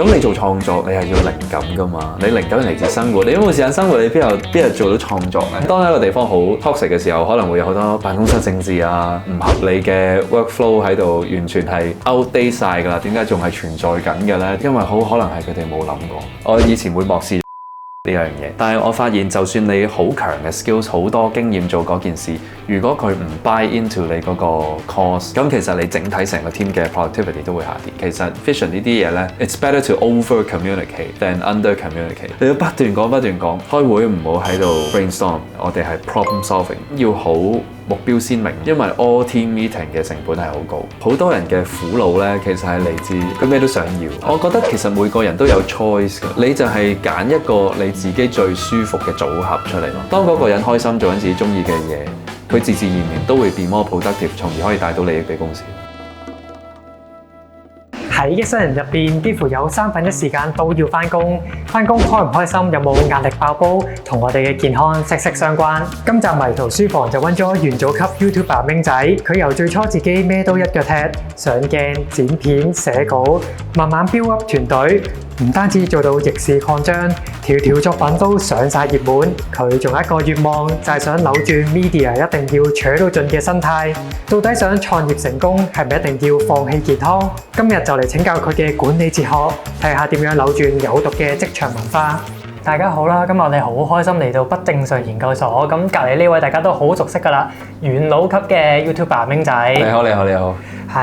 咁你做創作，你係要靈感㗎嘛？你靈感嚟自生活，你都冇時間生活，你邊有做到創作咧？當喺一個地方好 toxic 嘅時候，可能會有好多辦公室政治啊、唔合理嘅 workflow 喺度，完全係 outdate 晒㗎啦。點解仲係存在緊嘅咧？因為好可能係佢哋冇諗過。我以前會漠視呢樣嘢，但係我發現就算你好強嘅 skills， 好多經驗做嗰件事，如果佢唔 buy into 你嗰個 cause， 咁其實你整體成個 team 嘅 productivity 都會下跌。其實 vision 呢啲嘢咧 ，it's better to over communicate than under communicate。你要不斷講，開會唔好喺度 brainstorm， 我哋係 problem solving， 要好目標鮮明，因為 all team meeting 嘅成本係好高。好多人嘅苦惱咧，其實係嚟自佢咩都想要。我覺得其實每個人都有 choice 嘅，你就係揀一個你自己最舒服嘅組合出嚟咯。當嗰個人開心做緊自己中意嘅嘢，佢自然都會變 more productive， 從而可以帶到利益俾公司。喺一生人入邊，幾乎有1/3時間都要返工。返工開唔開心，有冇壓力爆煲，同我哋嘅健康息息相關。今集迷途書房就揾咗元祖級 YouTuber 明仔，佢由最初自己咩都一腳踢，上鏡、剪片、寫稿，慢慢 build up 團隊。唔單止做到逆市擴張，條作品都上晒熱門。佢仲有一個願望，就係想扭轉 media 一定要扯到盡嘅生態。到底想創業成功，係咪一定要放棄健康？今日就嚟請教佢嘅管理哲學，睇下點樣扭轉有毒嘅職場文化。大家好啦，今日我哋好開心嚟到不正常研究所。咁隔離呢位大家都好熟悉㗎啦，元老級嘅 YouTuber 明仔。你好。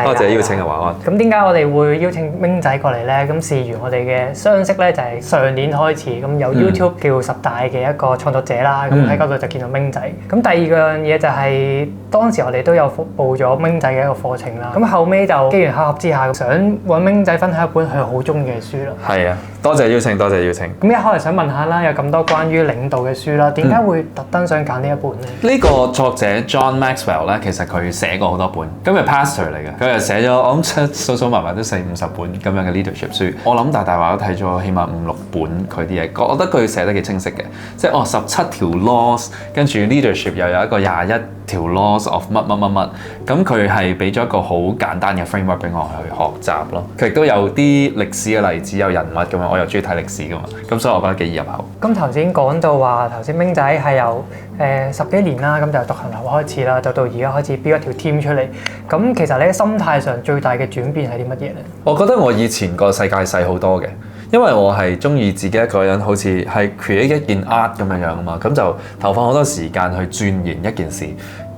多謝邀請啊，華安。咁點解我哋會邀請明仔過嚟呢？咁事緣我哋嘅相識呢，就係上年開始，咁有 YouTube 叫10大嘅一個創作者啦。咁喺嗰度就見到明仔。咁第二個嘢就係當時我哋都有報咗明仔嘅一個課程啦。咁後尾就機緣巧合之下，想揾明仔分享一本佢好中意嘅書啦。係啊，多謝邀請。咁一開始想問下啦，有咁多關於領導嘅書啦，點解會特登想揀呢一本呢？呢個作者 John Maxwell 咧，其實佢寫過好多本，咁係 pastor 嚟嘅。佢又寫咗，我諗數埋都40-50本咁樣嘅 leadership 書。我諗大話都睇咗起碼5-6本佢啲嘢，我覺得佢寫得幾清晰嘅。即係17條 laws， 跟住 leadership 又有一個21條 laws of 乜。咁佢係俾咗一個好簡單嘅 framework 俾我去學習咯。佢亦都有啲歷史嘅例子，有人物咁樣，我又中意睇歷史噶嘛。咁所以我覺得幾易入口。咁頭先講到話，頭先明仔係由10幾年啦，咁就獨行俠開始啦，就到而家開始 build 一條 team 出嚟。咁其實你嘅心態上最大嘅轉變係啲乜嘢咧？我覺得我以前個世界細好多嘅，因為我係中意自己一個人，好似係 create 一件 art 咁樣啊嘛，咁就投放好多時間去鑽研一件事。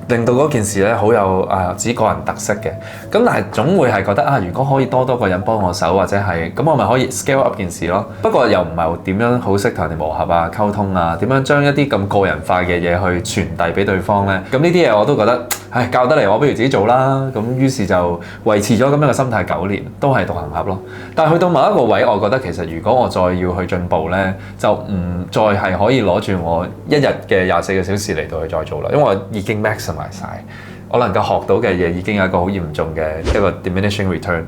令到嗰件事咧好有自己個人特色嘅，咁但係總會係覺得如果可以多個人幫我手，或者係咁我咪可以 scale up 件事咯。不過又唔係點樣好識同人哋磨合啊、溝通啊，點樣將一啲咁個人化嘅嘢去傳遞俾對方咧？咁呢啲嘢我都覺得教得嚟，我不如自己做啦。咁於是就維持咗咁樣嘅心態9年，都係獨行俠咯。但係去到某一個位，我覺得其實如果我再要去進步咧，就唔再係可以攞住我一日嘅24個小時嚟到去再做啦，因為我已經 maximize晒，我能夠學到嘅嘢已經有一個好嚴重嘅一個 diminishing return。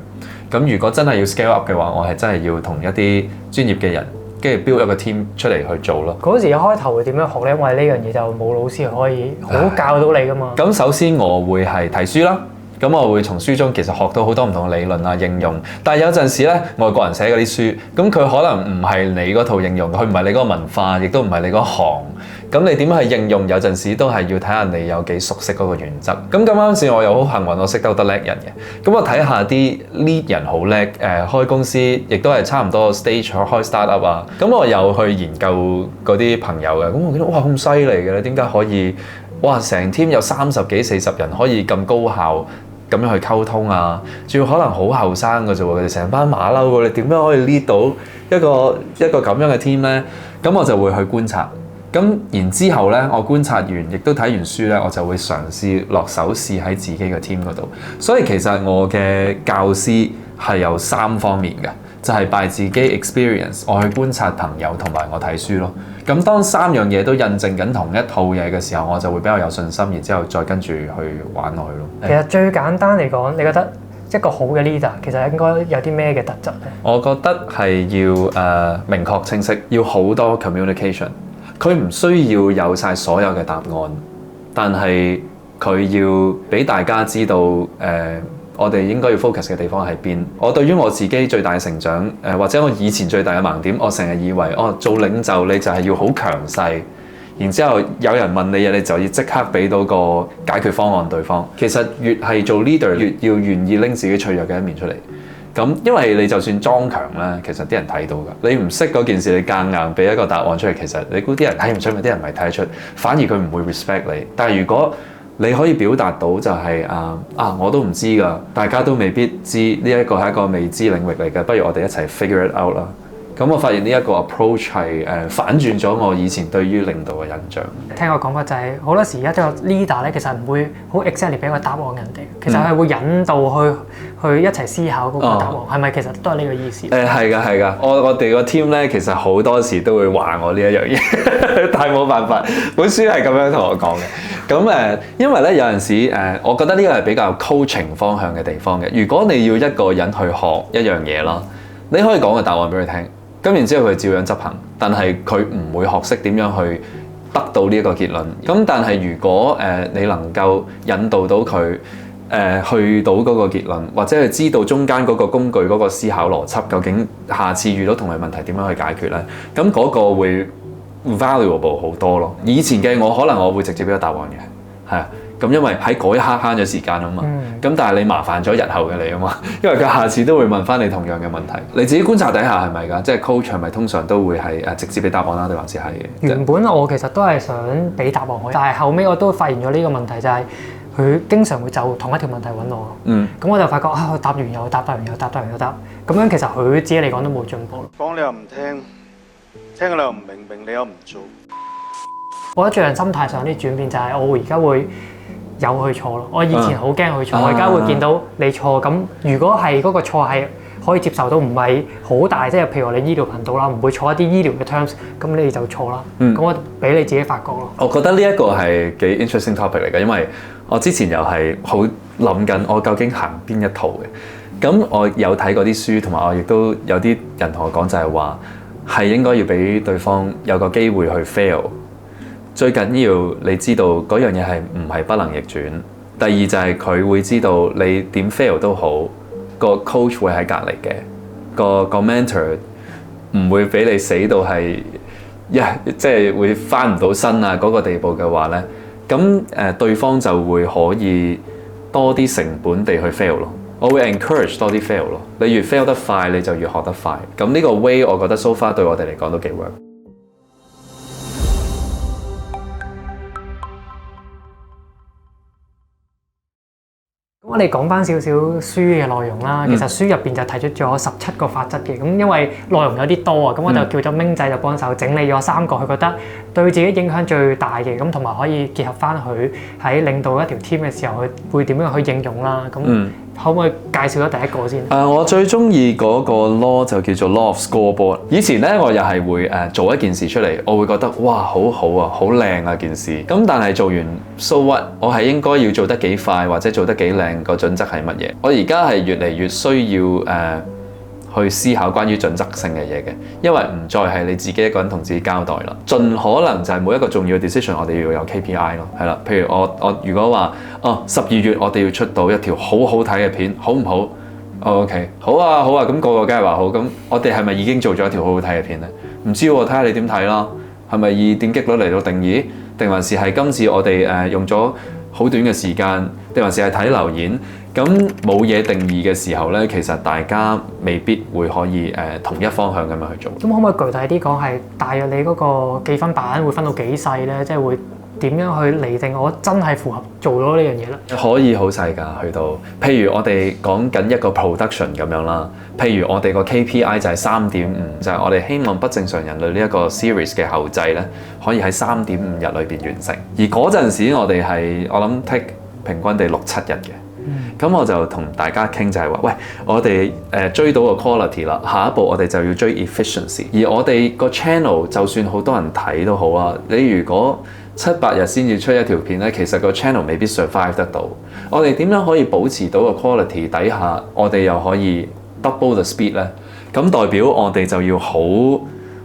咁如果真係要 scale up 嘅話，我係真係要同一啲專業嘅人，跟住 build 一個 team 出嚟去做咯。嗰時一開頭會點樣學咧？因為呢樣嘢就冇老師可以好教到你噶嘛。咁首先我會係睇書啦。咁我會從書中其實學到好多唔同嘅理論啊、應用，但係有陣時咧，外國人寫嗰啲書，咁佢可能唔係你嗰套應用，佢唔係你嗰個文化，亦都唔係你嗰行，咁你點樣去應用？有陣時都係要睇下你有幾熟悉嗰個原則。咁啱時我又好幸運，我識得好多叻人嘅，咁我睇下啲 lead 人好叻，開公司亦都係差唔多 stage 開 startup 啊，咁我又去研究嗰啲朋友嘅，咁我見到哇咁犀利嘅咧，點解可以哇成 team 有30幾40人可以咁高效？咁樣去溝通啊，仲要可能好後生嘅啫喎，佢哋成班馬騮喎，你點樣可以 lead 到一個咁樣嘅 team 咧？咁我就會去觀察，咁然之後咧，我觀察完，亦都睇完書咧，我就會嘗試落手試喺自己嘅 team 嗰度。所以其實我嘅教師係有3方面嘅，就係 by 自己 experience， 我去觀察朋友同埋我睇書咯。咁當3樣嘢都印證緊同一套嘢嘅時候，我就會比較有信心，然之後再跟住去玩落去咯。其實最簡單嚟講，你覺得一個好嘅 leader 其實應該有啲咩嘅特質咧？我覺得係要明確清晰，要好多 communication。佢唔需要有晒所有嘅答案，但係佢要俾大家知道我哋應該要 focus 嘅地方喺邊？我對於我自己最大嘅成長，或者我以前最大嘅盲點，我成日以為做領袖你就係要好強勢，然之後有人問你嘢，你就要即刻俾到個解決方案對方。其實越係做 leader，越要願意拎自己脆弱嘅一面出嚟。咁因為你就算裝強咧，其實啲人睇到㗎。你唔識嗰件事，你夾硬俾一個答案出嚟，其實你估啲人睇唔出，咪啲人唔係睇得出，反而佢唔會 respect 你。但係如果你可以表達到就係我都唔知㗎，大家都未必知呢一個係一個未知領域嚟嘅，不如我哋一齊 figure it out 啦。咁我發現呢一個 approach 係反轉咗我以前對於領導嘅印象。聽我講過就係好多時而家個 leader 咧，其實唔會好 exactly 俾個答案人哋，其實係會引導去一齊思考嗰個答案，係咪其實都係呢個意思？係㗎，我哋個 team 咧，其實好多時都會話我呢一樣嘢，但係冇辦法，本書係咁樣同我講嘅。咁因為咧有陣時我覺得呢個係比較 coaching 方向嘅地方嘅。如果你要一個人去學一樣嘢啦，你可以講個答案俾佢聽。咁然之後佢照樣執行，但係佢唔會學識點樣去得到呢一個結論。咁但係如果你能夠引導到佢去到嗰個結論，或者係知道中間嗰個工具嗰個思考邏輯，究竟下次遇到同類問題點樣去解決咧？咁嗰個會 valuable 好多咯。以前嘅我可能我會直接俾個答案嘅，係啊。咁因為喺嗰一刻慳咗時間啊嘛，咁但係你麻煩咗日後嘅你啊嘛，因為佢下次都會問翻你同樣嘅問題。你自己觀察底下係咪㗎？即係 coach 係咪通常都會係直接俾答案啦，定還是係？原本我其實都係想俾答案佢，但係後尾我都發現咗呢個問題就係佢經常會就同一條問題揾我。咁我就發覺我答完又答，答完又答，答完又答，咁樣其實佢自己嚟講都冇進步。講你又唔聽，聽你又唔明，明你又唔做。我覺得最近心態上啲轉變就係我而家會有去錯咯，我以前好驚去錯，我而家會見到你錯，咁如果係嗰個錯係可以接受到，唔係好大，即係譬如話你醫療頻道啦，唔會錯一啲醫療嘅 terms，咁你就錯啦。咁我俾你自己發覺咯。我覺得呢一個係幾 interesting topic 嚟嘅，因為我之前又係好諗緊我究竟行邊一套嘅。咁我有睇過啲書，同埋我亦都有啲人同我講就係話係應該要俾對方有個機會去 fail。最緊要你知道嗰樣嘢係唔係不能逆轉。第二就係佢會知道你點 fail 都好，個 coach 會喺隔離嘅，個 mentor 唔會俾你死到係即係會翻唔到身啊嗰個地步嘅話咧，咁對方就會可以多啲成本地去 fail 咯。我會 encourage 多啲 fail 咯。你越 fail 得快，你就越學得快。咁呢個 way 我覺得 so far 對我哋嚟講都幾 work。我哋講翻少少書嘅內容啦，其實書入邊就提出咗17個法則嘅，咁因為內容有啲多啊，咁我就叫咗明仔就幫手整理咗3個，佢覺得對自己影響最大嘅，咁同埋可以結合翻佢喺領導一條 team 嘅時候，佢會點樣去應用啦，咁可唔可以介紹咗第一個先？我最中意嗰個 law 就叫做 law of scoreboard。以前咧我又係會做一件事出嚟，我會覺得哇好好啊，好靚啊件事。咁但係做完 so what？我係應該要做得幾快或者做得幾靚，個準則係乜嘢？我而家係越嚟越需要去思考關於準則性嘅嘢嘅，因為唔再係你自己一個人同自己交代啦。盡可能就係每一個重要嘅 decision，我哋要有 KPI 咯，係啦。譬如我如果話12月我哋要出到一條好好睇嘅片，好唔好？OK， 好啊，咁個個梗係話好。咁我哋係咪已經做咗一條好好睇嘅片咧？唔知喎，睇下你點睇啦。係咪以點擊率嚟到定義，定還是係今次我哋用咗好短嘅時間，定還是係睇留言？咁冇嘢定義嘅時候咧，其實大家未必會可以同一方向咁樣去做。咁可唔可以具體啲講係大約你嗰個記分板會分到幾細咧？即係會點樣去釐定我真係符合做咗呢樣嘢咧？可以好細㗎，去到譬如我哋講緊一個 production 咁樣啦。譬如我哋個 KPI 就係3.5，就係我哋希望不正常人類呢一個 series 嘅後製咧，可以喺3.5日裏邊完成。而嗰陣時我哋係我諗 take 平均地6-7日嘅。咁我就同大家傾就係話，喂，我哋追到個 quality 啦，下一步我哋就要追 efficiency。而我哋個 channel 就算好多人睇都好啊，你如果7-8日先至出一條片咧，其實個 channel 未必 survive 得到。我哋點樣可以保持到個 quality 底下，我哋又可以 double the speed 咧？咁代表我哋就要好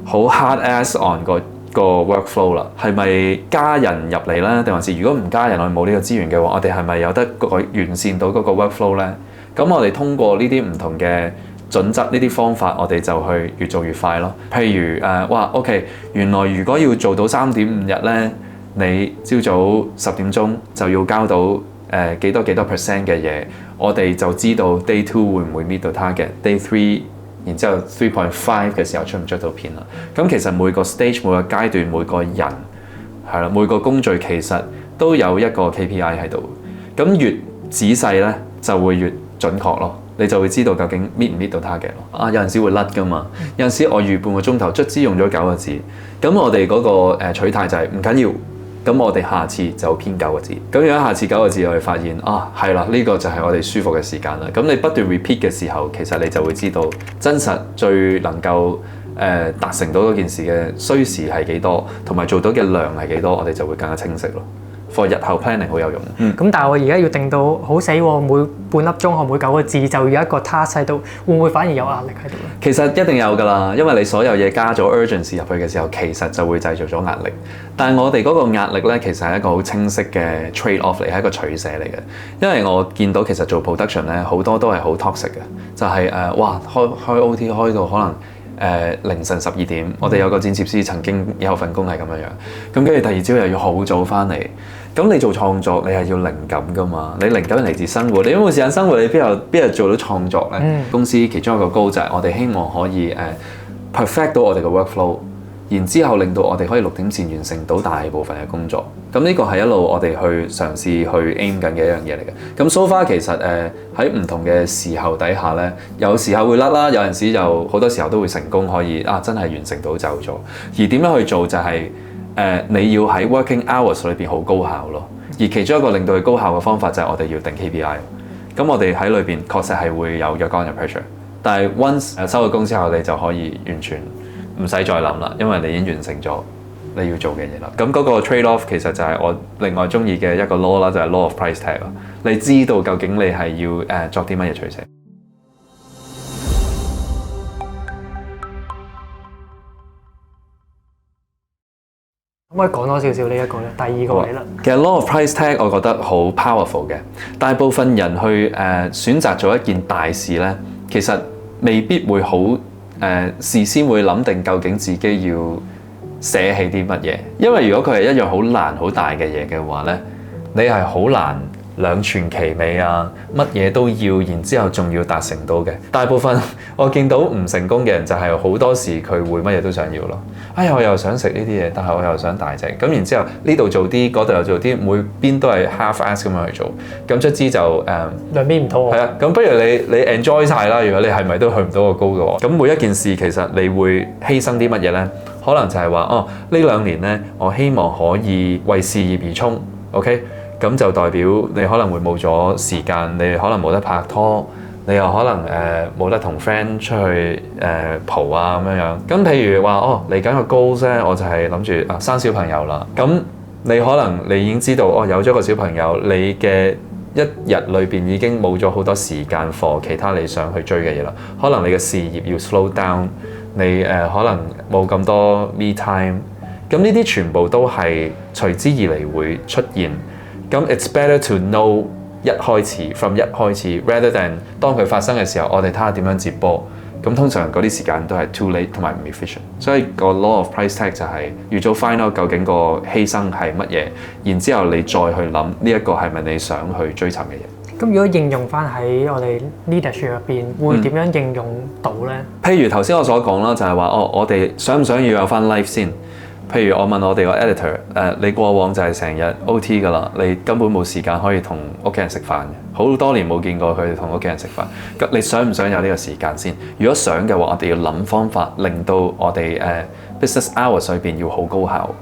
hard ass on個 workflow 啦，係咪加人入嚟咧？定還是如果唔加人，我哋冇呢個資源嘅話，我哋係咪有得完善到嗰個 workflow 咧？咁我哋通過呢啲唔同嘅準則，呢啲方法，我哋就去越做越快咯。譬如OK，原來如果要做到3.5日呢，你朝早10點鐘就要交到幾多 percent 嘅嘢，我哋就知道 day 2會唔會 meet 到 target，day 3。然之後3.5嘅時候出唔出到片啦？咁其實每個 stage、每個階段、每個人係啦，每個工序其實都有一個 KPI 喺度。咁越仔細咧，就會越準確咯。你就會知道究竟 meet 唔 meet 到 target 咯。有陣時會甩㗎嘛，有陣時我預半個鐘頭，卒之用咗9個字。咁我哋嗰個取態就係唔緊要。咁我哋下次就編9個字。咁如果下次9個字，我哋發現係啦，呢個就係我哋舒服嘅時間啦。咁你不斷 repeat 嘅時候，其實你就會知道真實最能夠達成到嗰件事嘅需時係幾多，同埋做到嘅量係幾多，我哋就會更加清晰咯。for 日後 planning 好有用。咁但係我而家要定到好死喎，每半粒鐘或每9個字就要一個 task 喺度，會唔會反而有壓力喺度咧？其實一定有㗎啦，因為你所有嘢加咗 urgency 入去嘅時候，其實就會製造咗壓力。但係我哋嗰個壓力咧，其實係一個好清晰嘅 trade off 嚟，係一個取捨嚟嘅。因為我見到其實做 production 咧，好多都係好 toxic 嘅，就係開 OT 開到可能凌晨12點。我哋有個剪接師曾經有份工係咁樣樣，咁跟住第二朝又要好早翻嚟。咁你做創作，你係要靈感㗎嘛？你靈感嚟自生活，你有冇時間生活，你邊日做到創作咧？公司其中一個 goal就係我哋希望可以perfect 到我哋嘅 workflow， 然之後令到我哋可以6點前完成到大部分嘅工作。咁呢個係一路我哋去嘗試去 aim 緊嘅一樣嘢嚟嘅。咁 so far 其實喺唔同嘅時候底下咧，有時候會甩啦，有陣時就好多時候都會成功可以真係完成到就咗。而點樣去做就係你要喺 working hours 裏邊好高效咯。而其中一個令到佢高效嘅方法就係我哋要定 KPI。咁我哋喺裏邊確實係會有若干嘅 pressure， 但係 once 收咗工之後，你就可以完全唔使再諗啦，因為你已經完成咗你要做嘅嘢啦。咁嗰個 trade off 其實就係我另外中意嘅一個 law 啦，就係 law of price tag 啦。你知道究竟你係要作啲乜嘢取捨。可唔可以講多少少呢一個咧？第二個理論。其實 law of price tag 我覺得好 powerful 嘅。大部分人去選擇做一件大事咧，其實未必會好事先會諗定究竟自己要捨棄啲乜嘢。因為如果佢係一樣好難好大嘅嘢嘅話咧，你係好難兩全其美啊，乜嘢都要，然之後仲要達成到嘅。大部分我見到唔成功嘅人就係好多時佢會乜嘢都想要咯。我又想食呢啲嘢，但係我又想大隻。咁然之後呢度做啲，嗰度又做啲，每邊都係 half-ass 咁樣去做。咁卒之就兩邊唔妥。係啊，咁不如你 enjoy 晒啦。如果你係咪都去唔到個高嘅喎，咁每一件事其實你會犧牲啲乜嘢咧？可能就係話呢2年咧，我希望可以為事業而衝。OK。咁就代表你可能會冇咗時間，你可能冇得拍拖，你又可能冇得同 friend 出去蒲啊咁樣。咁譬如話嚟緊個 goal 咧，我就係諗住生小朋友啦。咁你可能你已經知道有咗個小朋友，你嘅一日裏邊已經冇咗好多時間 for 其他你想去追嘅嘢啦。可能你嘅事業要 slow down， 你可能冇咁多 me time。咁呢啲全部都係隨之而嚟會出現。咁 it's better to know 一開始 from 一開始 rather than 當佢發生嘅時候，我哋睇下點樣接波。咁通常嗰啲時間都係 too late 同埋唔 efficient。所以個 law of price tag 就係預早 find out 究竟個犧牲係乜嘢，然之後你再去諗呢一個係咪你想去追尋嘅嘢。咁如果應用翻喺我哋 leadership 入邊，會點樣應用到咧？譬如頭先我所講啦，就係話我哋想唔想要有翻 life 先？譬如我問我哋個 editor， 你過往就係成日 OT 㗎啦，你根本冇時間可以同屋企人食飯嘅，好多年冇見過佢哋同屋企人食飯。咁你想唔想有呢個時間先？如果想嘅話，我哋要諗方法，令到我哋business hours 裏邊要好高效。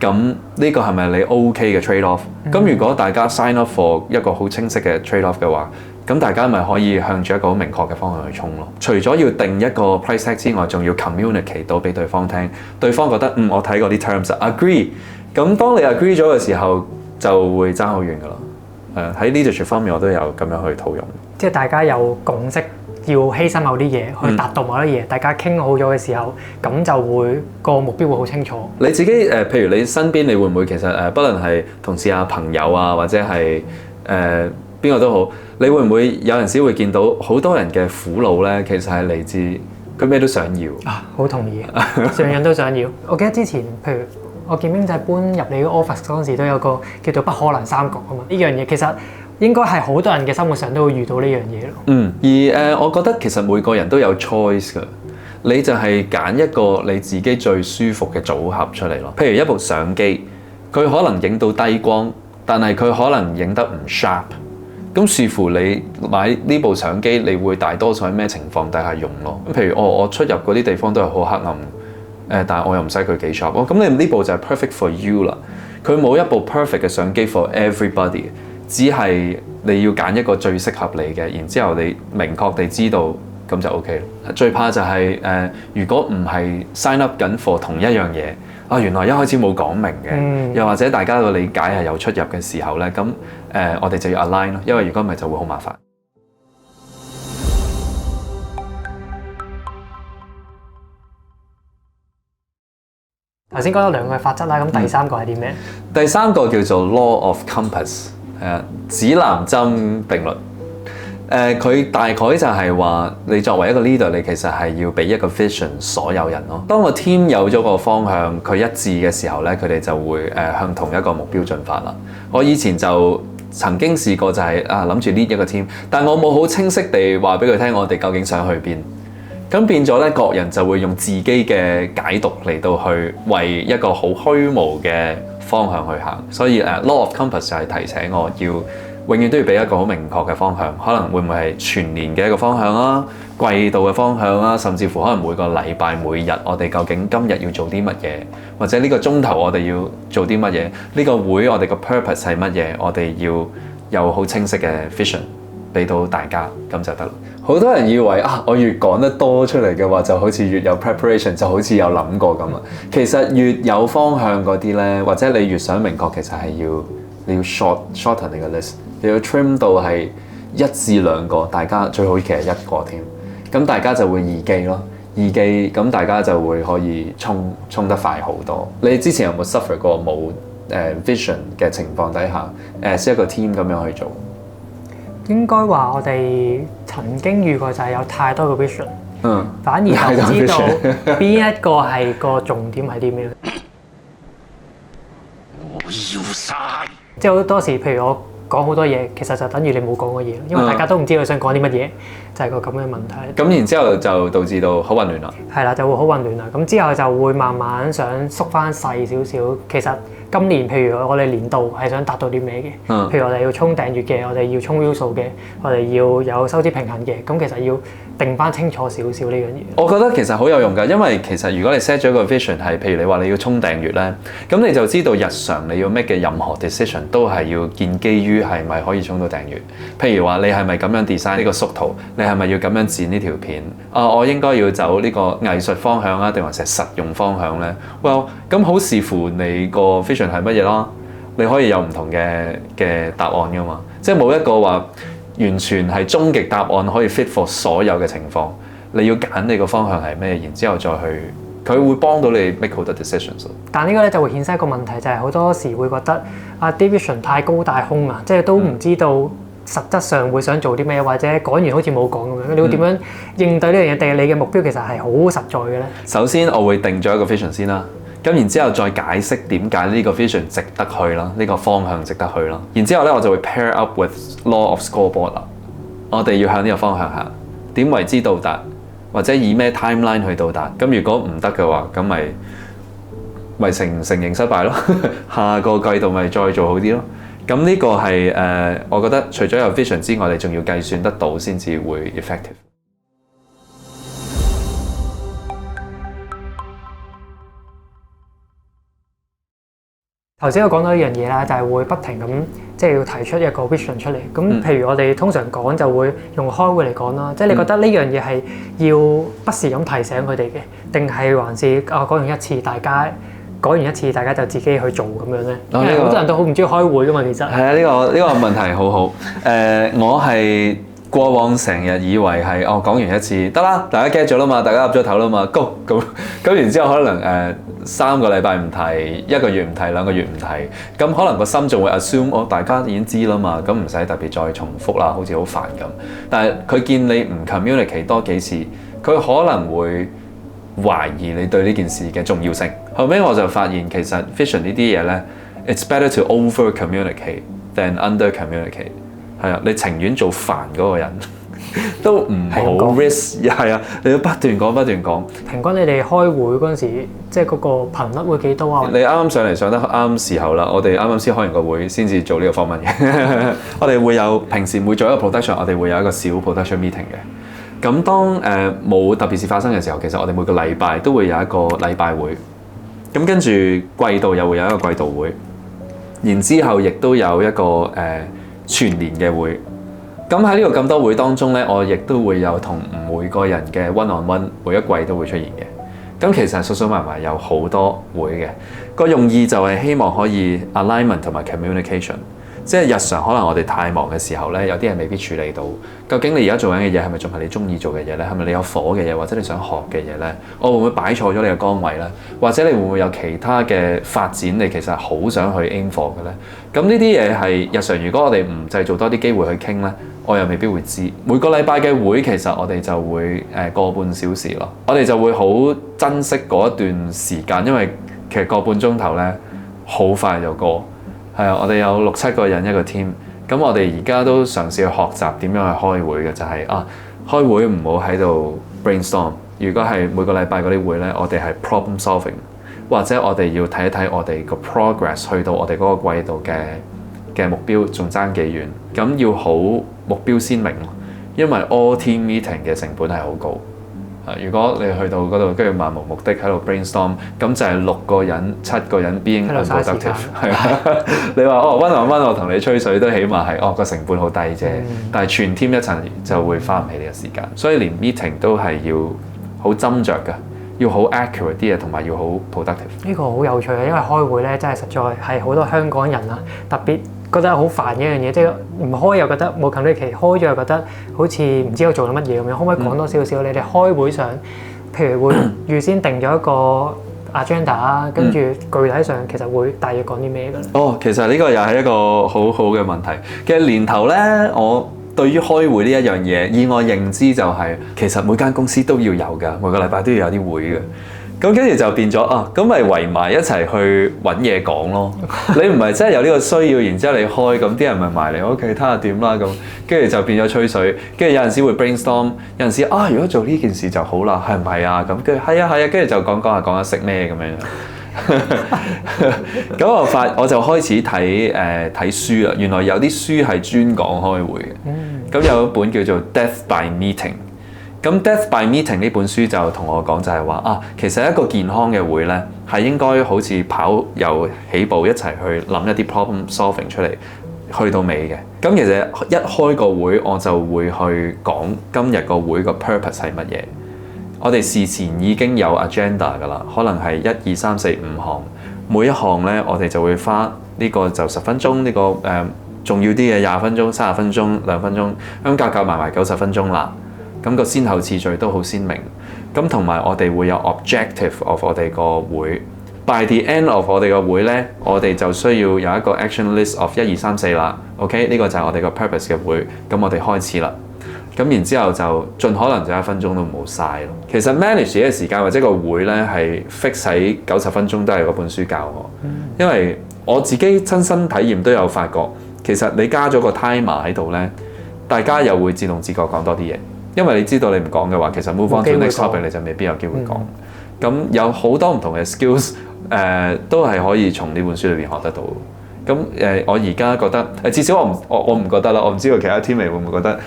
咁呢個係咪你 OK 嘅 trade off？咁如果大家 sign up for 一個好清晰嘅 trade off 嘅話，咁大家咪可以向住一個好明確嘅方向去衝咯。除咗要定一個 price tag 之外，仲要 communicate 到俾對方聽，對方覺得我睇過啲 terms agree。咁當你 agree 咗嘅時候，就會爭好遠噶啦。喺 leadership 方面，我都有咁樣去套用。即係大家有共識，要犧牲某啲嘢去達到某啲嘢，大家傾好咗嘅時候，咁就會個目標會好清楚。你自己譬如你身邊，你會唔會其實不論係同事啊、朋友啊，或者係邊個都好，你會唔會有陣時會見到好多人嘅苦惱咧？其實係嚟自佢咩都想要啊，好同意啊，樣樣都想要。我記得之前，譬如我見兵仔搬入你個 office 嗰陣時，都有個叫做不可能三角啊嘛。呢樣嘢其實應該係好多人嘅生活上都會遇到呢樣嘢咯。而我覺得其實每個人都有 choice 㗎，你就係揀一個你自己最舒服嘅組合出嚟咯。譬如一部相機，佢可能影到低光，但係佢可能影得唔 sharp。咁視乎你買呢部相機，你會大多數喺咩情況底下用咯？譬如我出入嗰啲地方都係好黑暗，但係我又唔使佢幾 sharp。咁你呢部就係 perfect for you 啦。佢冇一部 perfect 嘅相機 for everybody， 只係你要揀一個最適合你嘅，然之後你明確地知道咁就 OK 啦。最怕就係如果唔係 sign up 緊 for 同一樣嘢。原來一開始冇講明嘅，又或者大家個理解係有出入嘅時候咧，咁我哋就要 align 咯，因為如果唔係就會好麻煩。頭先講咗2個法則啦，咁第3個係啲咩？第3個叫做 Law of Compass， 指南針定律。佢大概就係話，你作為一個 leader，你其實係要俾一個 vision 所有人咯。當個 team 有咗個方向，佢一致嘅時候咧，佢哋就會向同一個目標進發啦。我以前就曾經試過就係諗住 lead 一個 team，但我冇好清晰地話俾佢聽，我哋究竟想去邊。咁變咗咧，各人就會用自己嘅解讀嚟到去為一個好虛無嘅方向去行。所以Law of Compass 就係提醒我要永遠都要俾一個好明確嘅方向，可能會唔會係全年嘅一個方向啦、季度嘅方向啦，甚至乎可能每個禮拜、每日我哋究竟今日要做啲乜嘢，或者呢個鐘頭我哋要做啲乜嘢，呢個會我哋個 purpose 係乜嘢，我哋要有好清晰嘅 vision 俾到大家，咁就得啦。好多人以為我越講得多出嚟嘅話，就好似越有 preparation， 就好似有諗過咁啊。其實越有方向嗰啲咧，或者你越想明確，其實係你要 shorten 你個 list。你要 trim 到係1至2個，大家最好其實1個添，咁大家就會易記咯，易記咁大家就會可以衝得快好多。你之前有冇 suffer 過冇vision 嘅情況底下，一個 team 咁樣去做？應該話我哋曾經遇過就係有太多個 vision，反而就唔知道邊一個係個重點係啲咩。我要晒！即係好多時，譬如我講好多嘢，其實就等於你冇講過嘢，因為大家都唔知佢想講啲乜嘢，就係個咁嘅問題。咁然之後就導致到好混亂啦。係啦，就會好混亂啦。咁之後就會慢慢想縮翻細少少。其實今年譬如我哋年度係想達到啲咩嘅？譬如我哋要衝訂閱嘅，我哋要衝 view 數嘅，我哋要有收支平衡嘅。咁其實要定翻清楚少少呢樣嘢。我覺得其實好有用㗎，因為其實如果你 set 咗個 vision 係，譬如你話你要衝訂閱咧，咁你就知道日常你要 make 嘅任何 decision 都係要建基於係咪可以衝到訂閱。譬如話你係咪咁樣 design 呢個縮圖，你係咪要咁樣剪呢條片？我應該要走呢個藝術方向啊，定還是實用方向咧？Well， 咁好視乎你個 vision 係乜嘢啦。你可以有唔同嘅答案㗎嘛，即係冇一個話完全係終極答案可以 fit for 所有嘅情況。你要揀你個方向係咩，然之後再去，佢會幫到你 make 好多 decisions。但呢個咧就會衍生一個問題，就係好多時會覺得vision 太高大空啊，即係都唔知道實質上會想做啲咩，或者講完好似冇講咁樣。你會點樣應對呢樣嘢？定係你嘅目標其實係好實在嘅咧？首先我會定咗一個 vision 先啦。咁然之後再解釋點解呢個 vision 值得去啦，呢個方向值得去啦。然之後咧我就會 pair up with law of scoreboard 啦。我哋要向呢個方向行，點為之到達，或者以咩 timeline 去到達。咁如果唔得嘅話，咁咪承認失敗咯。下個季度咪再做好啲咯。咁呢個係我覺得除咗有 vision 之外，你仲要計算得到先至會 effective。頭先我講到一樣嘢啦，就係會不停咁即係要提出一個 vision 出嚟。咁譬如我哋通常講就會用開會嚟講啦，即係你覺得呢樣嘢係要不時咁提醒佢哋嘅，定係還是講完一次大家就自己去做咁樣咧？因為好多人都好唔中意開會噶嘛，其實。係啊，呢個問題好好。我係過往成日以為係講完一次得啦，大家 get 咗啦嘛，大家岌咗頭啦嘛，go 咁然之後可能3個禮拜唔提，1個月唔提，2個月唔提，咁可能個心仲會 assume 大家已經知啦嘛，咁唔使特別再重複啦，好似好煩咁。但係佢見你唔 communicate 多幾次，佢可能會懷疑你對呢件事嘅重要性。後尾我就發現其實 vision 呢啲嘢咧 ，it's better to over communicate than under communicate。係啊，你情願做煩嗰個人，都唔好 risk。係啊，你要不斷講不斷講。平均你哋開會嗰陣時，即係嗰個頻率會幾多啊？你啱啱上得啱時候啦，我哋啱啱先開完個會，先至做呢個訪問嘅。我哋會有平時每做一個 production，我哋會有一個小 production meeting 嘅。咁當冇特別事發生嘅時候，其實我哋每個禮拜都會有一個禮拜會。咁跟住季度又會有一個季度會，然之後亦都有一個全年嘅會。咁喺呢個咁多會當中咧，我亦都會有同每個人嘅 one on one， 每一季都會出現嘅。咁其實數數埋埋有好多會嘅，個用意就係希望可以 alignment 同埋 communication。即係日常可能我哋太忙嘅時候咧，有啲嘢未必處理到。究竟你而家做緊嘅嘢係咪仲係你中意做嘅嘢咧？係咪你有火嘅嘢，或者你想學嘅嘢咧？我會唔會擺錯咗你嘅崗位咧？或者你會唔會有其他嘅發展？你其實好想去 aim for 嘅咧？咁呢啲嘢係日常，如果我哋唔製造多啲機會去傾咧，我又未必會知。每個禮拜嘅會其實我哋就會個半小時咯。我哋就會好珍惜嗰一段時間，因為其實個半鐘頭咧好快就過。係啊，我哋有6、7個人一個 team，咁我哋而家都嘗試去學習點樣去開會嘅，就係開會唔好喺度 brainstorm。如果係每個禮拜嗰啲會咧，我哋係 problem solving，或者我哋要睇一睇我哋個 progress 去到我哋嗰個季度嘅目標仲爭幾遠，咁要好目標鮮明咯，因為 all team meeting 嘅成本係好高。如果你去到嗰度跟住漫無目的喺度 brainstorm， 咁就係6個人、7個人 being unproductive。係啊，你話one on one我同你吹水都起碼係個成本好低啫，但係全 team 一齊就會花唔起呢個時間，所以連 meeting 都係要好斟酌㗎，要好 accurate 啲嘢，同埋要好 productive。呢個好有趣啊，因為開會咧真係實在係好多香港人啊，特別覺得好煩嘅一樣嘢，即係唔開又覺得冇 communicate，開咗又覺得好似唔知我做緊乜嘢咁樣。可唔可以講多少少？你哋開會上，譬如會預先定咗一個 agenda 啊，跟住具體上其實會大約講啲咩㗎？其實呢個又係一個好好嘅問題。其實年頭咧，我對於開會呢一樣嘢，以我認知就係其實每間公司都要有㗎，每個禮拜都要有啲會嘅。咁跟住就變咗咁咪圍埋一齊去揾嘢講咯。你唔係真係有呢個需要，然之後你開，咁啲人咪埋嚟OK睇下點啦咁。跟住就變咗吹水，跟住有陣時會 brainstorm， 有陣時如果做呢件事就好啦，係唔係啊？咁跟住係啊，跟住就講下食咩咁樣。咁我就開始睇書啦。原來有啲書係專講開會嘅。咁有一本叫做《Death by Meeting》。咁《Death by Meeting》呢本書就同我講就係話其實一個健康嘅會咧，係應該好似跑由起步一齊去諗一啲 problem solving 出嚟，去到尾嘅。咁其實一開個會，我就會去講今日個會個 purpose 係乜嘢。我哋事前已經有 agenda 㗎啦，可能係1、2、3、4、5項，每一項咧我哋就會花呢個就10分鐘，呢個重要啲嘅20分鐘、30分鐘、2分鐘，咁夾埋90分鐘啦。咁個先後次序都好鮮明，咁同埋我哋會有 objective of 我哋個會。By the end of 我哋個會咧，我哋就需要有一個 action list of 1、2、3、4啦。OK，呢個就係我哋個 purpose 嘅會。咁我哋開始啦。咁然之後就盡可能就1分鐘都唔好嘥咯。其實 manage 嘅時間或者個會咧係 fix 喺90分鐘，都係嗰本書教我。因為我自己親身體驗都有發覺，其實你加咗個 timer 喺度咧，大家又會自動自覺講多啲嘢。因為你知道你唔講嘅話，其實 move on to next topic 你就未必有機會講。咁有好多唔同嘅 skills，都係可以從呢本書裏邊學得到。咁我而家覺得至少我唔覺得啦。我唔知道其他 teammate 會唔會覺得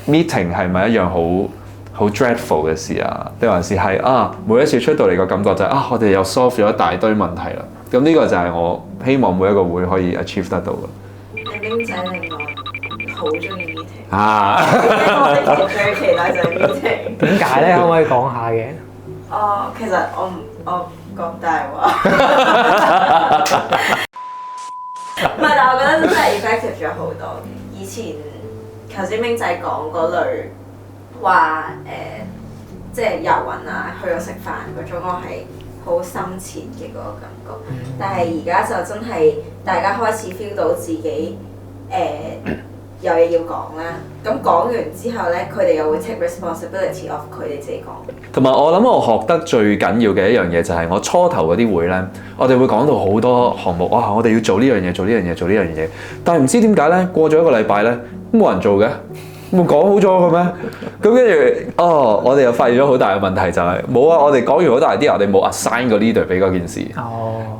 meeting 係咪一樣好 dreadful 嘅事啊？定還是係每一次出到嚟個感覺就係我哋又 solve 咗一大堆問題啦。咁呢個就係我希望每一個會可以 achieve 得到嘅。你僆仔另外好中意 meeting。我哋最期待就係 meeting。點解咧？可唔可以講下嘅？其實我講大話。唔係，但我覺得真係 effective 咗好多。以前頭先明仔講嗰類話即係遊魂啊，去咗食飯嗰種，我係好深切嘅嗰個感覺。但係而家就真係大家開始 feel 到自己有嘢要講啦。咁講完之後咧，佢哋又會 take responsibility of 佢哋自己講。同埋我諗我學得最緊要嘅一樣嘢就係我初頭嗰啲會咧，我哋會講到好多項目，哇！我哋要做呢樣嘢，做呢樣嘢，做呢樣嘢。但係唔知點解咧，過咗一個禮拜咧，冇人做嘅，冇講好咗嘅咩？咁跟住我哋又發現咗好大嘅問題就係冇啊！我哋講完好大啲，我哋冇 assign 個 leader 俾嗰件事。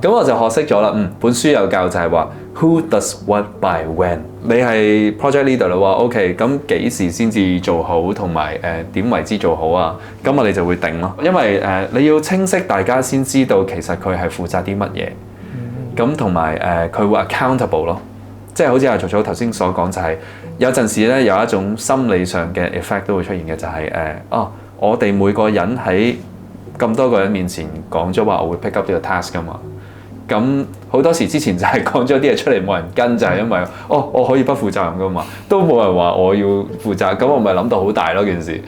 咁我就學識咗啦。本書有教就係話 Who does what by when？ 你係 project leader 啦喎 ，OK， 咁幾時先至做好，同埋點為之做好啊？咁我哋就會定咯，因為你要清晰，大家先知道其實佢係負責啲乜嘢。咁同埋佢會 accountable 咯，即係好似阿曹曹頭先所講，就係有陣時咧有一種心理上嘅 effect 都會出現嘅，就係我哋每個人喺咁多個人面前講咗話，我會 pick up 呢個 task 噶嘛。咁好多時之前就係講咗啲嘢出嚟冇人跟，就係因為我可以不負責任噶嘛，都冇人話我要負責，咁我咪諗到好大咯件事。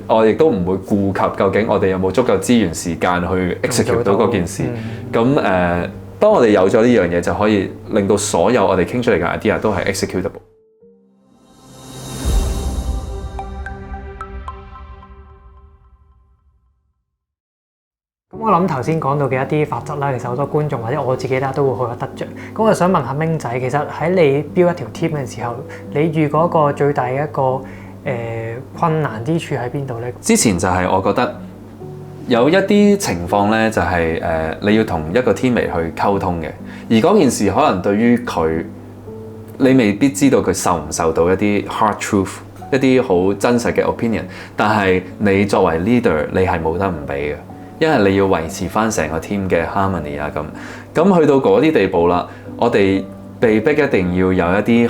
我亦都唔會顧及究竟我哋有冇足夠資源時間去 execute 到嗰件事。咁當我哋有咗呢樣嘢，就可以令到所有我哋傾出嚟嘅 idea 都係 executable。咁我諗頭先講到嘅一啲法則啦，其實好多觀眾或者我自己啦都會好有得着。咁我想問下明仔，其實喺你 build 一條 team 嘅時候，你遇過一個最大嘅一個困難之處喺邊度咧？之前就係我覺得有一啲情況咧，就係你要同一個 teammate 去溝通嘅，而嗰件事可能對於佢，你未必知道佢受唔受到一啲 hard truth， 一啲好真實嘅 opinion， 但係你作為 leader， 你係冇得唔俾嘅。因為你要維持翻成個 team 嘅 harmony 啊，咁去到嗰啲地步啦，我哋被逼一定要有一啲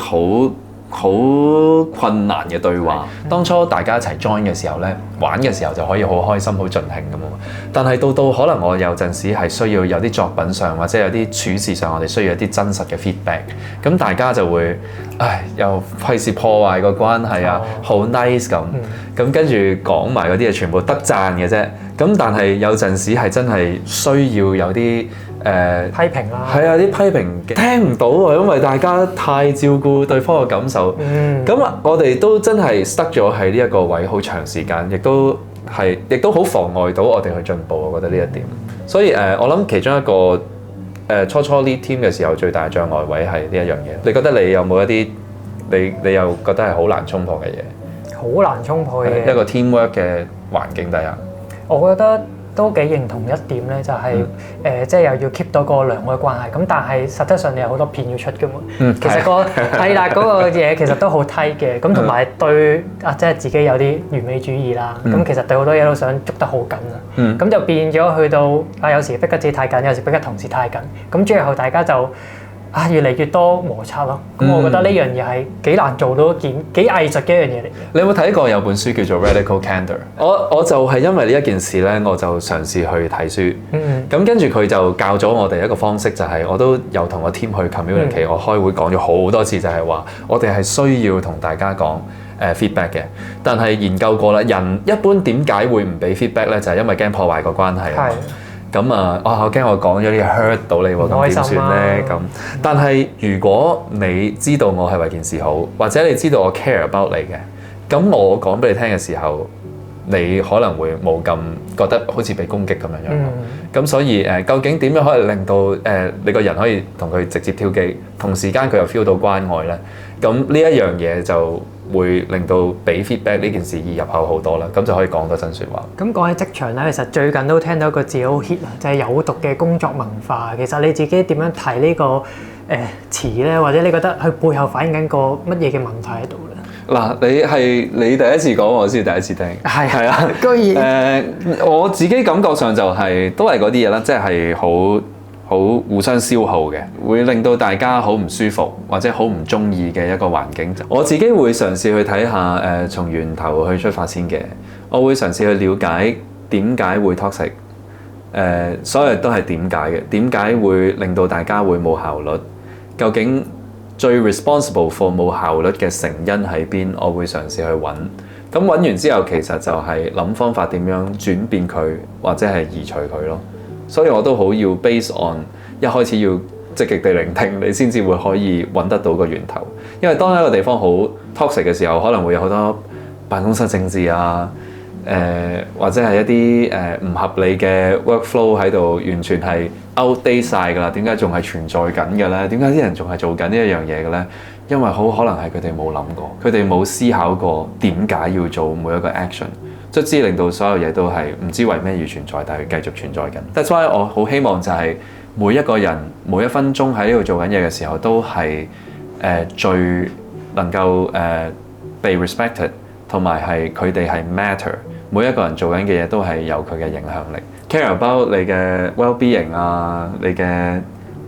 好困難嘅對話。當初大家一齊 join 嘅時候咧，玩嘅時候就可以好開心、好盡興咁嘛。但係到可能我有陣時係需要有啲作品上或者有啲處事上，我哋需要一啲真實嘅 feedback。咁大家就會又費事破壞個關係啊，好 nice 咁。咁跟住講埋嗰啲嘢全部得讚嘅啫。咁但係有陣時係真係需要有啲批評啦，係啊，啲批評聽唔到啊，因為大家太照顧對方嘅感受。咁我哋都真係塞咗喺呢一個位好長時間，亦都好妨礙到我哋去進步。我覺得呢一點，所以我諗其中一個初 lead team 嘅時候最大障礙位係呢一樣嘢。你覺得你有冇一啲你又覺得係好難衝破嘅嘢？好難衝破嘅一個 teamwork 嘅環境底下。我覺得都幾認同一點咧，就係即係又要 keep 到個良好嘅關係。咁但係實質上你有好多片要出嘅嘛。其實係啦，嗰個嘢其實都好 tight 嘅。咁同埋對即係自己有啲完美主義啦。咁其實對好多嘢都想捉得好緊啦。咁就變咗去到有時逼得自己太緊，有時逼得同事太緊。咁最後大家就越嚟越多摩擦咯。咁我覺得呢樣嘢係幾難做到幾藝術嘅一樣嘢嚟嘅。你有冇睇過有本書叫做 Radical Candor？ 我就係因為呢一件事咧，我就嘗試去睇書。咁跟住佢就教咗我哋一個方式，就係我都有同個 team 去 communicate。我開會講咗好多次，就係話我哋係需要同大家講feedback 嘅。但係研究過啦，人一般點解會唔俾 feedback 咧？就係因為驚破壞個關係啊。咁我驚我講咗啲嘢 hurt 到你喎，咁點算咧？咁但係如果你知道我係為件事好，或者你知道我 care about 你嘅，咁我講俾你聽嘅時候，你可能會冇咁覺得好似被攻擊咁樣樣。咁所以究竟點樣可以令到你個人可以同佢直接跳機，同時間佢又 feel 到關愛咧？咁呢一樣嘢就會令到俾 feedback 呢件事易入口好多啦，咁就可以講多真説話。咁講起職場咧，其實最近都聽到一個字好 hit 啊，就係有毒嘅工作文化。其實你自己點樣睇呢個詞咧？或者你覺得佢背後反映緊個乜嘢嘅問題喺度咧？嗱，你第一次講，我先第一次聽。係啊，居然我自己感覺上就都係嗰啲嘢啦，即係好互相消耗嘅，會令到大家好唔舒服或者好唔中意嘅一個環境。我自己會嘗試去睇下從源頭去出發先嘅。我會嘗試去了解點解會 toxic。所有都係點解嘅？點解會令到大家會冇效率？究竟最 responsible for 冇效率嘅成因喺邊，我會嘗試去揾。咁揾完之後，其實就係諗方法點樣轉變佢，或者係移除佢咯。所以我都好要 base on 一開始要積極地聆聽，你先至會可以揾得到個源頭。因為當一個地方好 toxic 嘅時候，可能會有好多辦公室政治啊，或者係一啲唔合理嘅 workflow 喺度，完全係 outdate 晒㗎啦。點解仲係存在緊嘅咧？點解啲人仲係做緊呢一樣嘢嘅咧？因為好可能係佢哋冇諗過，佢哋冇思考過點解要做每一個 action， 卒之令到所有嘢都係唔知為咩而存在，但係繼續存在緊。That's why 我好希望就係每一個人每一分鐘喺呢度做緊嘢嘅時候，都係最能夠被 respected， 同埋係佢哋係 matter。每一個人做緊嘅嘢都係有佢嘅影響力。Care about 你嘅 well-being 啊，你嘅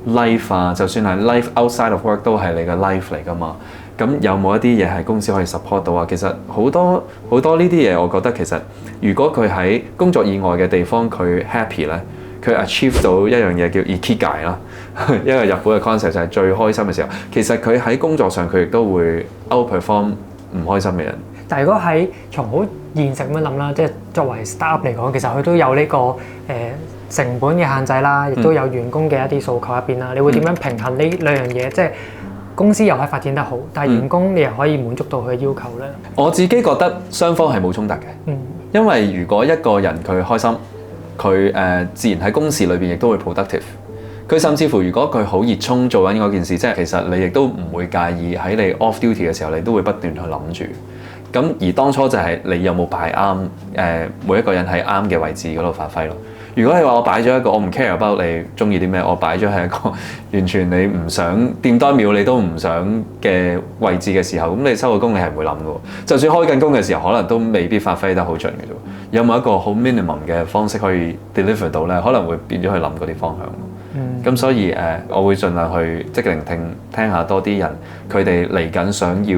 life 啊，就算係 life outside of work 都係你嘅 life 嚟㗎嘛。咁有冇一啲嘢係公司可以 support 到啊？其實好多呢啲嘢，我覺得其實如果佢喺工作以外嘅地方佢 happy 咧，佢 achieve 到一樣嘢叫 ikigai 啦，一個日本嘅 concept 就係最開心嘅時候。其實佢喺工作上佢亦都會 outperform 唔開心嘅人。但係如果喺從好現實咁樣諗啦，即係作為 startup 嚟講，其實佢都有呢個成本嘅限制啦，亦都有員工嘅一啲訴求入邊啦。你會點樣平衡呢兩樣嘢？即係公司又可以發展得好，但係員工你又可以滿足到佢嘅要求咧？我自己覺得雙方係冇衝突嘅，因為如果一個人佢開心，佢自然喺公事裏邊亦都會 productive。佢甚至乎如果佢好熱衷做緊嗰件事，即係其實你亦都唔會介意喺你 off duty 嘅時候，你都會不斷去諗住。咁而當初就係你有冇擺啱每一個人喺啱嘅位置嗰度發揮咯。如果你話我擺咗一個我唔 care about 你中意啲咩，我擺咗係一個完全你唔想掂多秒你都唔想嘅位置嘅時候，咁你收個工你係唔會諗嘅喎。就算開緊工嘅時候，可能都未必發揮得好盡嘅啫。有冇一個好 minimum 嘅方式可以 deliver 到咧？可能會變咗去諗嗰啲方向。咁所以我會盡量去積極聆聽，聽下多啲人佢哋嚟緊想要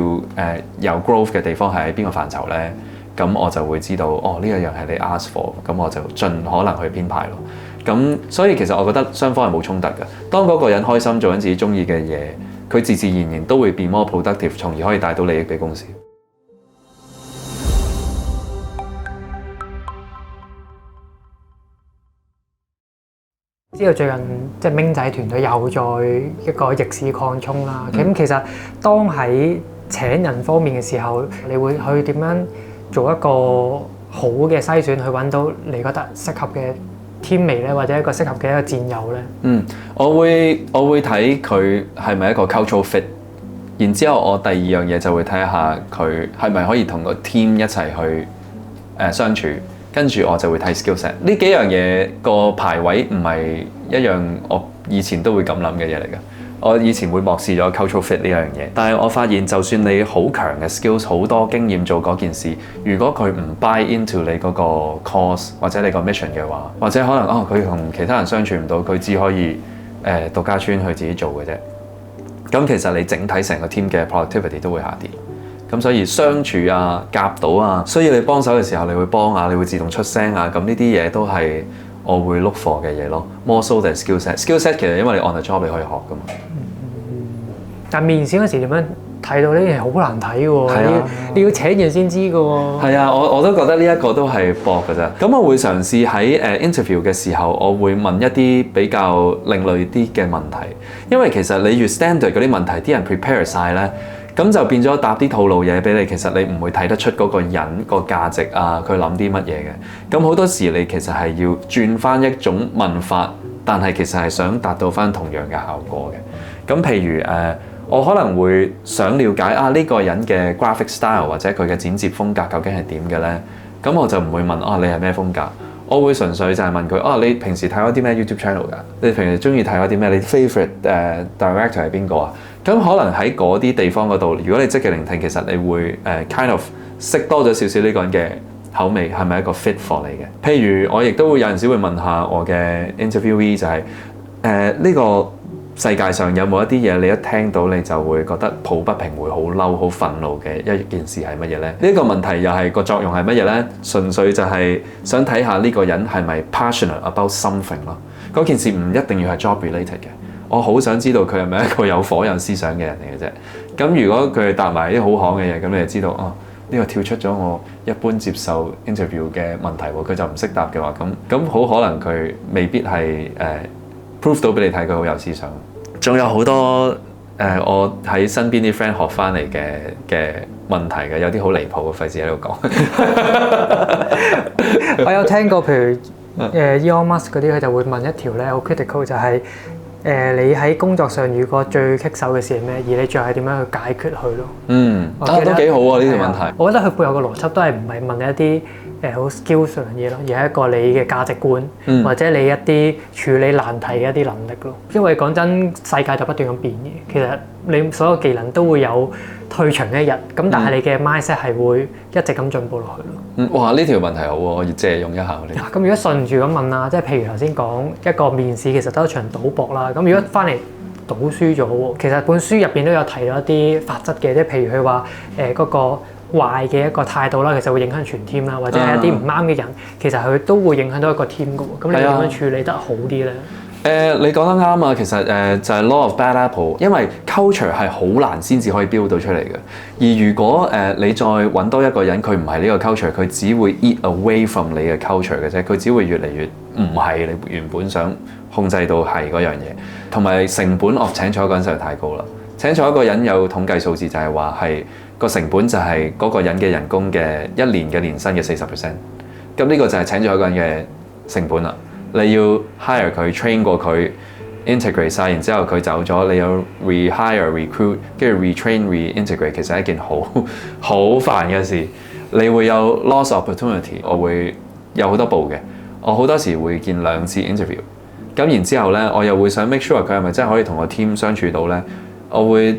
有 growth 嘅地方係喺邊個範疇咧？咁我就會知道呢一樣係你 ask for， 咁我就盡可能去編排咯。咁所以其實我覺得雙方係冇衝突嘅。當嗰個人開心做緊自己中意嘅嘢，佢自自然然都會變 more productive， 從而可以帶到利益俾公司。知道最近即係明仔團隊又再一個逆市擴充啦。咁其實當喺請人方面嘅時候，你會去點樣做一個好嘅篩選，去揾到你覺得適合嘅 teammate 咧，或者一個適合嘅一個戰友咧？我會睇佢係咪一個 cultural fit， 然之後我第二樣嘢就會睇下佢係咪可以同個 team 一齊去相處。跟住我就會睇 skill set，呢幾樣嘢個排位唔係一樣我以前都會咁諗嘅嘢嚟嘅。我以前會漠視咗 cultural fit 呢樣嘢，但係我發現就算你好強嘅 skills， 好多經驗做嗰件事，如果佢唔 buy into 你嗰個 cause 或者你個 mission 嘅話，或者可能佢同其他人相處唔到，佢只可以獨家村去自己做嘅啫。咁其實你整體成個 team 嘅 productivity 都會下跌。咁所以相處啊、夾到啊，需要你幫手嘅時候，你會幫啊，你會自動出聲啊，咁呢啲嘢都係我會 look for 嘅嘢咯。More so than skill set。skill set 其實因為你 on the job 你可以學噶嘛。但面試嗰時點樣睇到呢樣好難睇喎？你要請人先知㗎喎。係啊，我都覺得呢一個都係搏㗎咋。咁我會嘗試喺interview 嘅時候，我會問一啲比較另類啲嘅問題，因為其實你越 standard 嗰啲問題，啲人 prepare 晒咧。咁就變咗答啲套路嘢俾你，其實你唔會睇得出嗰個人個價值啊，佢諗啲乜嘢嘅。咁好多時你其實係要轉翻一種問法，但係其實係想達到翻同樣嘅效果嘅。咁譬如我可能會想了解呢個人嘅 graphic style 或者佢嘅剪接風格究竟係點嘅咧？咁我就唔會問你係咩風格，我會純粹就係問佢你平時睇開啲咩 YouTube channel 㗎？你平時中意睇開啲咩？你 favorite director 係邊個啊？咁可能喺嗰啲地方嗰度，如果你積極聆聽，其實你會kind of 識多咗少少呢個人嘅口味係咪一個 fit for 你嘅？譬如我亦都會有陣時會問下我嘅 interviewee 就係呢個世界上有冇一啲嘢你一聽到你就會覺得抱不平會好嬲好憤怒嘅一件事係乜嘢咧？呢個問題又係個作用係乜嘢咧？純粹就係想睇下呢個人係咪 passionate about something 咯。嗰件事唔一定要係 job related 嘅。我好想知道佢係咪一個有火有思想嘅人嚟嘅啫。咁如果佢答埋啲好行嘅嘢，咁你就知道哦，呢個跳出咗我一般接受 interview 嘅問題喎，佢就唔識答嘅話，咁好可能佢未必係prove 到俾你睇佢好有思想。仲有好多我喺身邊啲 friend 學翻嚟嘅問題嘅，有啲好離譜嘅，費事喺度講。我有聽過，譬如Elon Musk 嗰啲，佢就會問一條咧好 critical，就係你喺工作上如果最棘手嘅事係咩，而你最後係點樣去解決佢咯？都幾好啊呢條問題。我覺得佢背後個邏輯都係唔係問你一啲好 skill 上嘅嘢咯，而係一個你嘅價值觀，或者你一啲處理難題嘅一啲能力咯。因為講真，世界就不斷咁變嘅，其實你所有技能都會有退場一日，咁但係你嘅 mindset 係會一直咁進步落去咯。哇！呢條問題好喎，我要借用一下呢。咁如果順住咁問啦，即係譬如頭先講一個面試其實都係一場賭博啦。咁如果翻嚟賭輸咗喎，其實本書入邊都有提到一啲法則嘅，即係譬如佢話嗰個壞嘅一個態度啦，其實會影響全 team 啦，或者係一啲唔啱嘅人，其實佢都會影響到一個 team 嘅喎。咁你點樣處理得好啲咧？你講得啱啊，其實就係 law of bad apple， 因為 culture 係好難先至可以 build 到出嚟嘅。而如果你再揾多一個人，佢唔係呢個 culture，佢只會 eat away from 你嘅 culture 嘅啫，佢只會越嚟越唔係你原本想控制到係嗰樣嘢。同埋成本請錯一個人實在太高啦，請錯一個人有統計數字就係話係個成本就係嗰個人嘅人工嘅一年嘅年薪嘅40%。咁呢個就係請咗一個人嘅成本啦。你要 hire 佢 train 過佢 integrate 晒，然之後佢走咗，你要 rehire recruit 跟住 retrain reintegrate， 其實係一件好煩嘅事。你會有 loss opportunity， 我會有好多步嘅，我好多時會見2次 interview， 咁然之後咧，我又會想 make sure 佢係咪真係可以同個 team 相處到咧？我會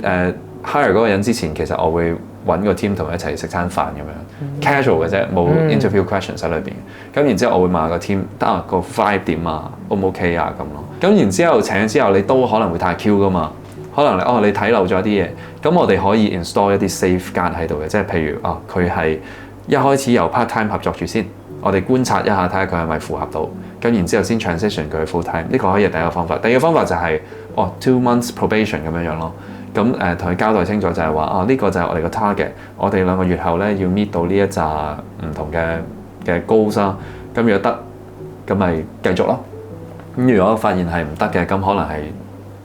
hire 嗰個人之前，其實我會揾個 team 同佢一齊食餐飯咁樣 casual 嘅啫，冇 interview questions 喺裏邊。咁然之後我會問下個 team 得個 vibe 點啊 ，O 唔 OK 啊咁咯。咁然之後請咗之後，你都可能會太 Q 噶嘛，可能你睇漏咗啲嘢。咁我哋可以 install 一啲 safeguard 喺度嘅，即係譬如佢係一開始由 part time 合作住先，我哋觀察一下睇下佢係咪符合到，咁然之後先 transition 佢去 full time。呢個可以係第一個方法。第二個方法就係2 months probation 咁樣咯。咁同佢交代清楚就係話呢個就係我哋個 target， 我哋2個月後咧要 meet 到呢一紮唔同嘅 goals 啦。咁如果得，咁咪繼續咯。咁如果發現係唔得嘅，咁可能係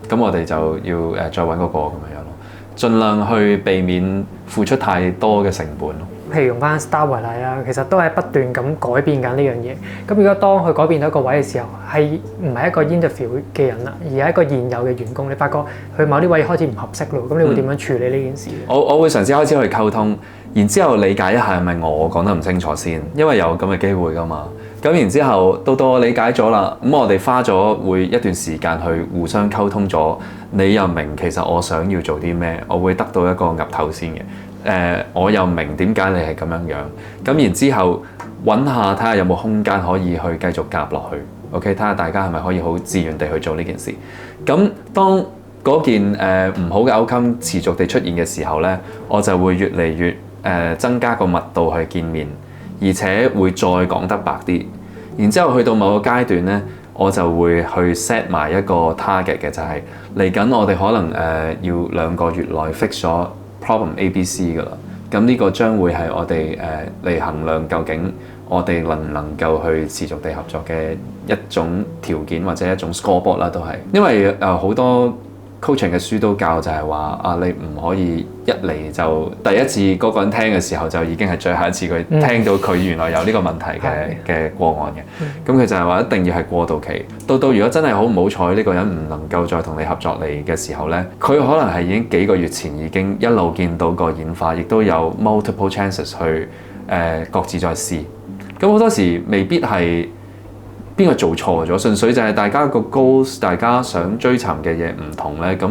咁我哋就要再揾嗰個咁樣咯。盡量去避免付出太多嘅成本咯。譬如用翻 Star 為例啦，其實都係不斷咁改變緊呢樣嘢。咁如果當佢改變到一個位嘅時候，係唔係一個 interview 嘅人啦，而係一個現有嘅員工，你發覺佢某啲位開始唔合適咯，咁你會點樣處理呢件事？我會嘗試開始去溝通，然之後理解一下係咪我講得唔清楚先，因為有咁嘅機會㗎嘛。咁然之後到我理解咗啦，咁我哋花咗會一段時間去互相溝通咗，你又明其實我想要做啲咩，我會得到一個岌頭先嘅。我又明點解你係咁樣樣，咁然之後揾下睇下有冇空間可以去繼續夾落去 ，OK？ 睇下大家係咪可以好自願地去做呢件事。咁當嗰件唔好嘅 outcome 持續地出現嘅時候呢，我就會越嚟越增加個密度去見面，而且會再講得白啲。然之後去到某個階段呢，我就會去 set 埋一個 target 嘅，就係嚟緊我哋可能要2個月內 fix 咗problem A、B、C 㗎啦，咁呢個將會係我哋嚟衡量究竟我哋能唔能夠去持續地合作嘅一種條件或者一種 scoreboard 啦，都係因為好多 coaching 嘅書都教就係話你唔可以一嚟就第一次嗰個人聽嘅時候就已經係最後一次佢聽到佢原來有呢個問題嘅個案嘅，咁佢就係話一定要係過渡期，到如果真係好唔好彩呢個人唔能夠再同你合作嚟嘅時候呢，佢可能係已經幾個月前已經一路見到個演化，亦都有 multiple chances 去各自再試，咁好多時未必係邊個做錯咗，純粹就係大家個 goals， 大家想追尋嘅嘢唔同咧，咁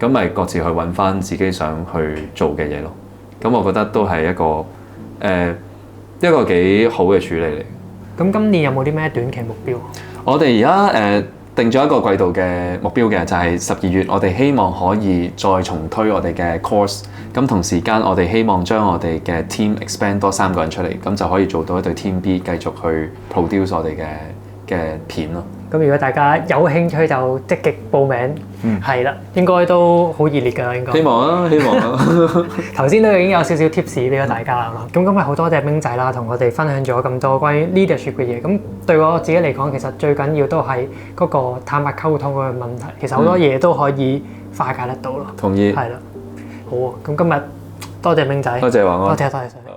咪各自去揾翻自己想去做嘅嘢咯。咁我覺得都係一個幾好嘅處理嚟。咁今年有冇啲咩短期目標？我哋而家定咗一個季度嘅目標嘅，就係12月，我哋希望可以再重推我哋嘅 course。咁同時間，我哋希望將我哋嘅 team expand 多3個人出嚟，咁就可以做到一隊 team B，繼續去 produce 我哋嘅片咯。咁如果大家有興趣就積極報名，係啦，應該都好熱烈㗎啦，應該。希望啊，希望啊。頭先都已經有少少 tips 俾咗大家啦。咁今日好多謝明仔啦，同我哋分享咗咁多關於 leadership 嘅嘢。咁對我自己嚟講，其實最緊要都係嗰個坦白溝通嗰個問題。其實好多嘢都可以化解得到咯。同意。係啦，好啊。咁今日多謝明仔，多謝華安。多謝。